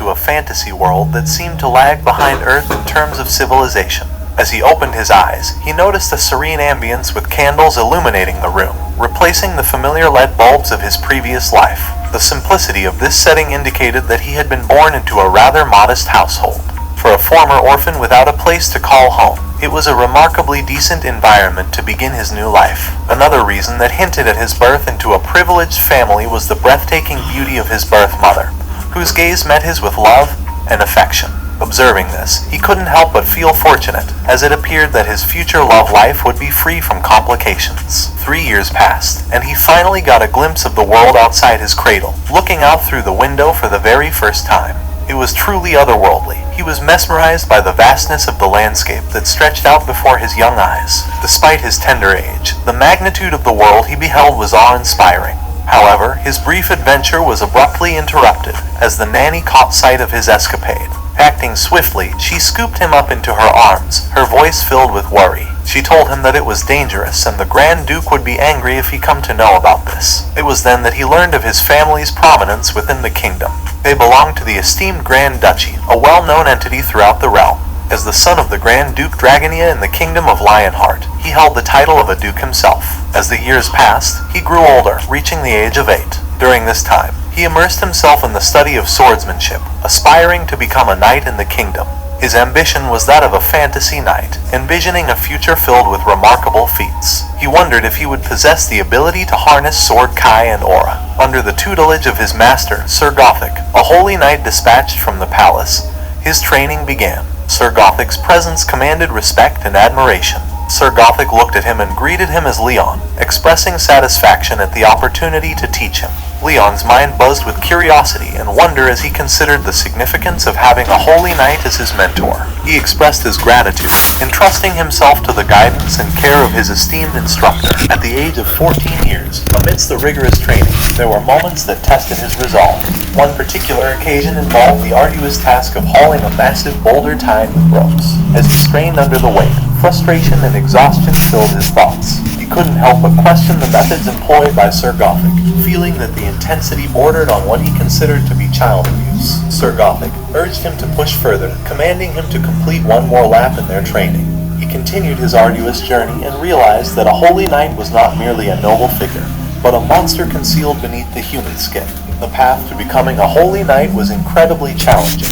into a fantasy world that seemed to lag behind Earth in terms of civilization. As he opened his eyes, he noticed a serene ambience with candles illuminating the room, replacing the familiar LED bulbs of his previous life. The simplicity of this setting indicated that he had been born into a rather modest household. For a former orphan without a place to call home, it was a remarkably decent environment to begin his new life. Another reason that hinted at his birth into a privileged family was the breathtaking beauty of his birth mother, whose gaze met his with love and affection. Observing this, he couldn't help but feel fortunate, as it appeared that his future love life would be free from complications. 3 years passed, and he finally got a glimpse of the world outside his cradle, looking out through the window for the very first time. It was truly otherworldly. He was mesmerized by the vastness of the landscape that stretched out before his young eyes. Despite his tender age, the magnitude of the world he beheld was awe-inspiring. However, his brief adventure was abruptly interrupted as the nanny caught sight of his escapade. Acting swiftly, she scooped him up into her arms, her voice filled with worry. She told him that it was dangerous and the Grand Duke would be angry if he come to know about this. It was then that he learned of his family's prominence within the kingdom. They belonged to the esteemed Grand Duchy, a well-known entity throughout the realm. As the son of the Grand Duke Dragonia in the Kingdom of Lionheart, he held the title of a duke himself. As the years passed, he grew older, reaching the age of 8. During this time, he immersed himself in the study of swordsmanship, aspiring to become a knight in the kingdom. His ambition was that of a fantasy knight, envisioning a future filled with remarkable feats. He wondered if he would possess the ability to harness sword kai and aura. Under the tutelage of his master, Sir Gothic, a holy knight dispatched from the palace, his training began. Sir Gothic's presence commanded respect and admiration. Sir Gothic looked at him and greeted him as Leon, expressing satisfaction at the opportunity to teach him. Leon's mind buzzed with curiosity and wonder as he considered the significance of having a holy knight as his mentor. He expressed his gratitude, entrusting himself to the guidance and care of his esteemed instructor. At the age of 14 years, amidst the rigorous training, there were moments that tested his resolve. One particular occasion involved the arduous task of hauling a massive boulder tied with ropes. As he strained under the weight, frustration and exhaustion filled his thoughts. He couldn't help but question the methods employed by Sir Gothic, feeling that the intensity bordered on what he considered to be child abuse. Sir Gothic urged him to push further, commanding him to complete one more lap in their training. He continued his arduous journey and realized that a holy knight was not merely a noble figure, but a monster concealed beneath the human skin. The path to becoming a holy knight was incredibly challenging,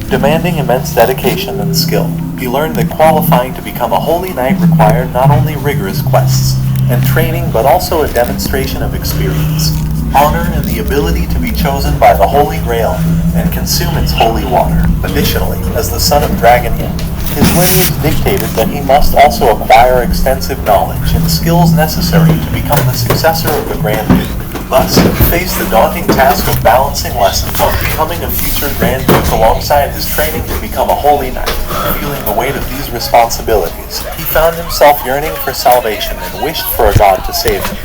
demanding immense dedication and skill. He learned that qualifying to become a holy knight required not only rigorous quests and training, but also a demonstration of experience, honor, and the ability to be chosen by the Holy Grail and consume its holy water. Additionally, as the son of Dragonia, his lineage dictated that he must also acquire extensive knowledge and skills necessary to become the successor of the Grand Duke. Thus, he faced the daunting task of balancing lessons of becoming a future Grand Duke alongside his training to become a holy knight. Feeling the weight of these responsibilities, he found himself yearning for salvation and wished for a God to save him,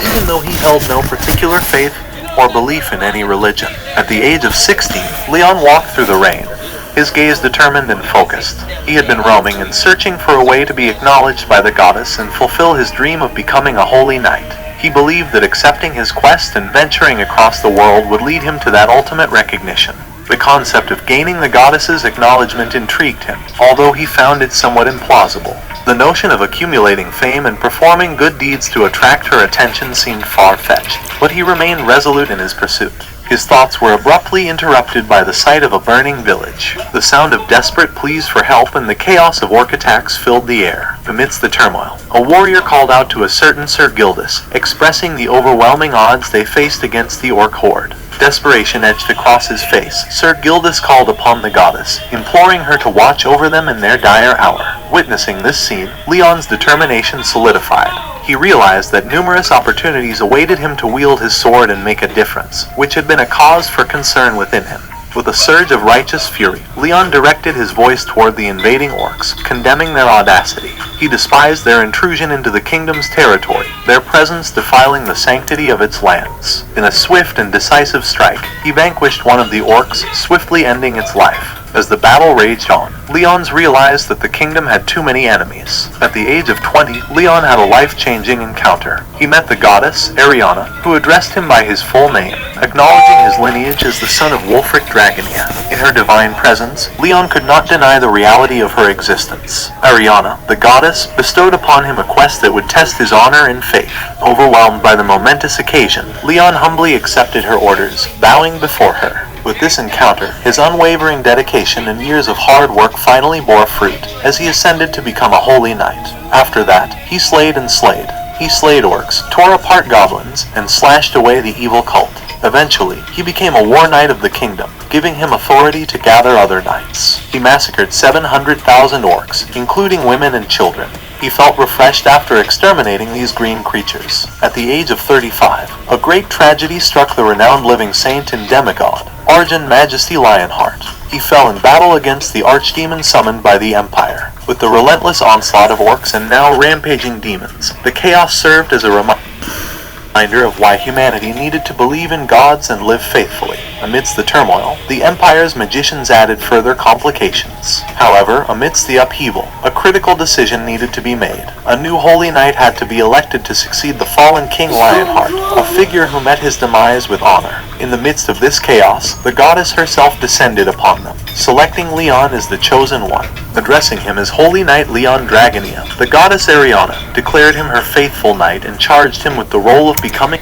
even though he held no particular faith or belief in any religion. At the age of 16, Leon walked through the rain, his gaze determined and focused. He had been roaming and searching for a way to be acknowledged by the goddess and fulfill his dream of becoming a holy knight. He believed that accepting his quest and venturing across the world would lead him to that ultimate recognition. The concept of gaining the goddess's acknowledgement intrigued him, although he found it somewhat implausible. The notion of accumulating fame and performing good deeds to attract her attention seemed far-fetched, but he remained resolute in his pursuit. His thoughts were abruptly interrupted by the sight of a burning village. The sound of desperate pleas for help and the chaos of orc attacks filled the air. Amidst the turmoil, a warrior called out to a certain Sir Gildas, expressing the overwhelming odds they faced against the orc horde. Desperation etched across his face. Sir Gildas called upon the goddess, imploring her to watch over them in their dire hour. Witnessing this scene, Leon's determination solidified. He realized that numerous opportunities awaited him to wield his sword and make a difference, which had been a cause for concern within him. With a surge of righteous fury, Leon directed his voice toward the invading orcs, condemning their audacity. He despised their intrusion into the kingdom's territory, their presence defiling the sanctity of its lands. In a swift and decisive strike, he vanquished one of the orcs, swiftly ending its life. As the battle raged on, Leon's realized that the kingdom had too many enemies. At the age of 20, Leon had a life-changing encounter. He met the goddess, Ariana, who addressed him by his full name, acknowledging his lineage as the son of Wulfric Dragonia. In her divine presence, Leon could not deny the reality of her existence. Ariana, the goddess, bestowed upon him a quest that would test his honor and faith. Overwhelmed by the momentous occasion, Leon humbly accepted her orders, bowing before her. With this encounter, his unwavering dedication and years of hard work finally bore fruit, as he ascended to become a holy knight. After that, he slayed and slayed. He slayed orcs, tore apart goblins, and slashed away the evil cult. Eventually, he became a war knight of the kingdom, giving him authority to gather other knights. He massacred 700,000 orcs, including women and children. He felt refreshed after exterminating these green creatures. At the age of 35, a great tragedy struck the renowned living saint and demigod, Arjun Majesty Lionheart. He fell in battle against the archdemon summoned by the Empire. With the relentless onslaught of orcs and now rampaging demons, the chaos served as a reminder of why humanity needed to believe in gods and live faithfully. Amidst the turmoil, the Empire's magicians added further complications. However, amidst the upheaval, a critical decision needed to be made. A new holy knight had to be elected to succeed the fallen King Lionheart, a figure who met his demise with honor. In the midst of this chaos, the goddess herself descended upon them, selecting Leon as the chosen one. Addressing him as Holy Knight Leon Dragonia, the goddess Ariana declared him her faithful knight and charged him with the role of becoming